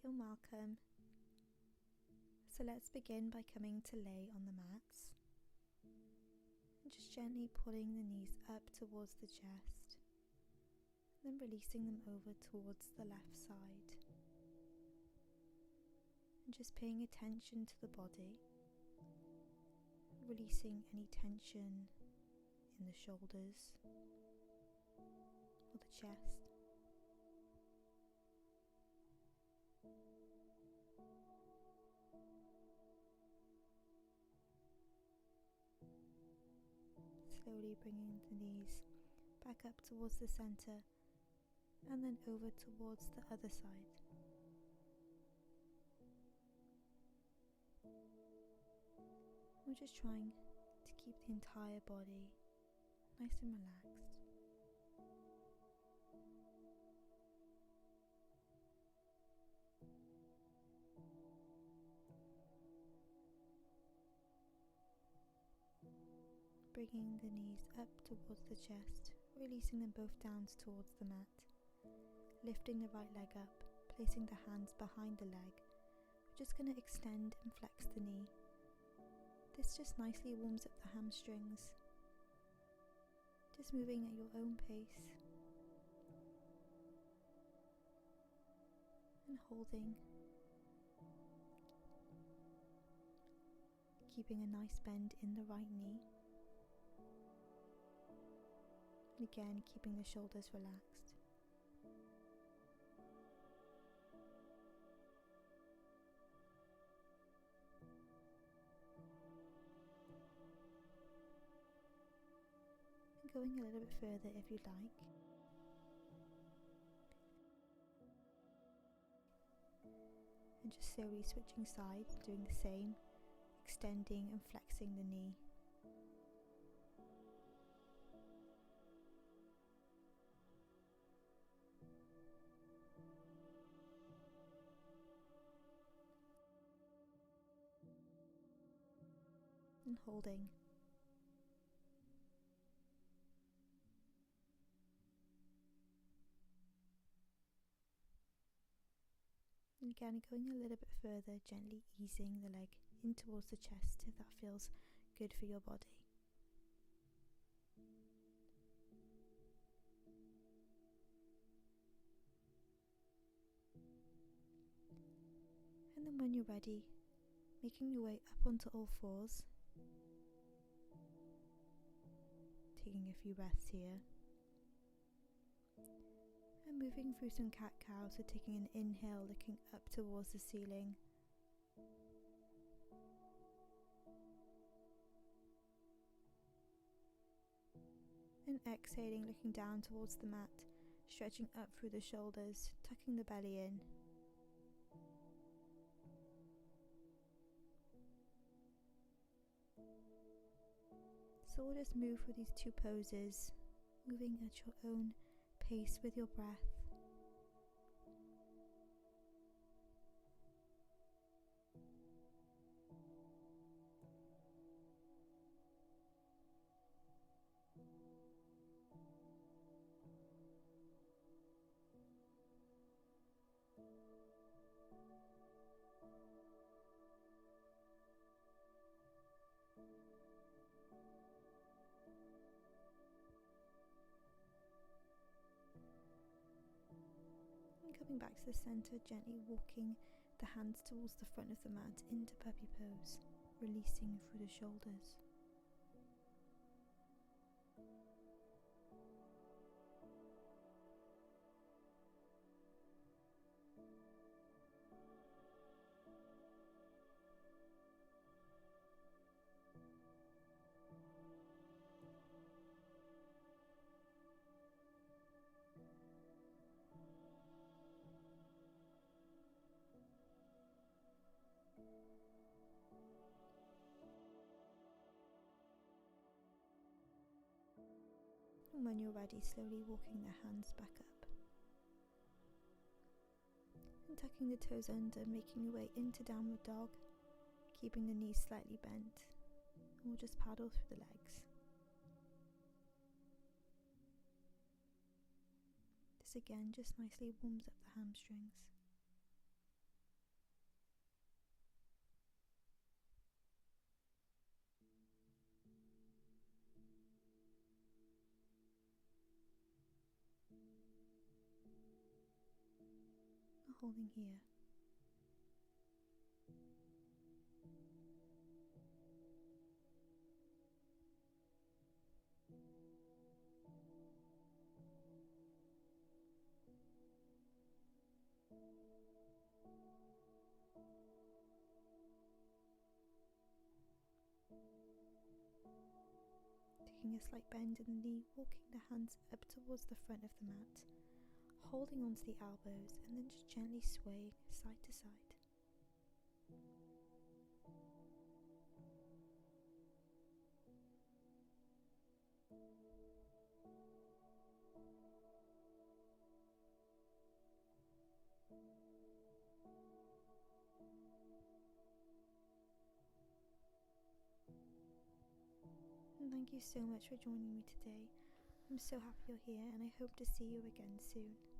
and welcome. So let's begin by coming to lay on the mats and just gently pulling the knees up towards the chest and then releasing them over towards the left side. And just paying attention to the body, releasing any tension in the shoulders or the chest. Slowly bringing the knees back up towards the center and then over towards the other side. We're just trying to keep the entire body nice and relaxed. Bringing the knees up towards the chest, releasing them both down towards the mat. Lifting the right leg up, placing the hands behind the leg. We're just going to extend and flex the knee. This just nicely warms up the hamstrings. Just moving at your own pace. And holding. Keeping a nice bend in the right knee. And again, keeping the shoulders relaxed. And going a little bit further if you'd like. And just slowly switching sides, doing the same, extending and flexing the knee. And holding. And again, going a little bit further, gently easing the leg in towards the chest if that feels good for your body. And then when you're ready, making your way up onto all fours. Taking a few breaths here. And moving through some cat-cow, so taking an inhale, looking up towards the ceiling. And exhaling, looking down towards the mat, stretching up through the shoulders, tucking the belly in. So we'll just move through these two poses, moving at your own pace with your breath. And coming back to the center, gently walking the hands towards the front of the mat into puppy pose, releasing through the shoulders. And when you're ready, slowly walking the hands back up. And tucking the toes under, making your way into downward dog, keeping the knees slightly bent. And we'll just paddle through the legs. This again just nicely warms up the hamstrings. holding here. Taking a slight bend in the knee, walking the hands up towards the front of the mat, holding onto the elbows and then just gently swaying side to side. And thank you so much for joining me today. I'm so happy you're here and I hope to see you again soon.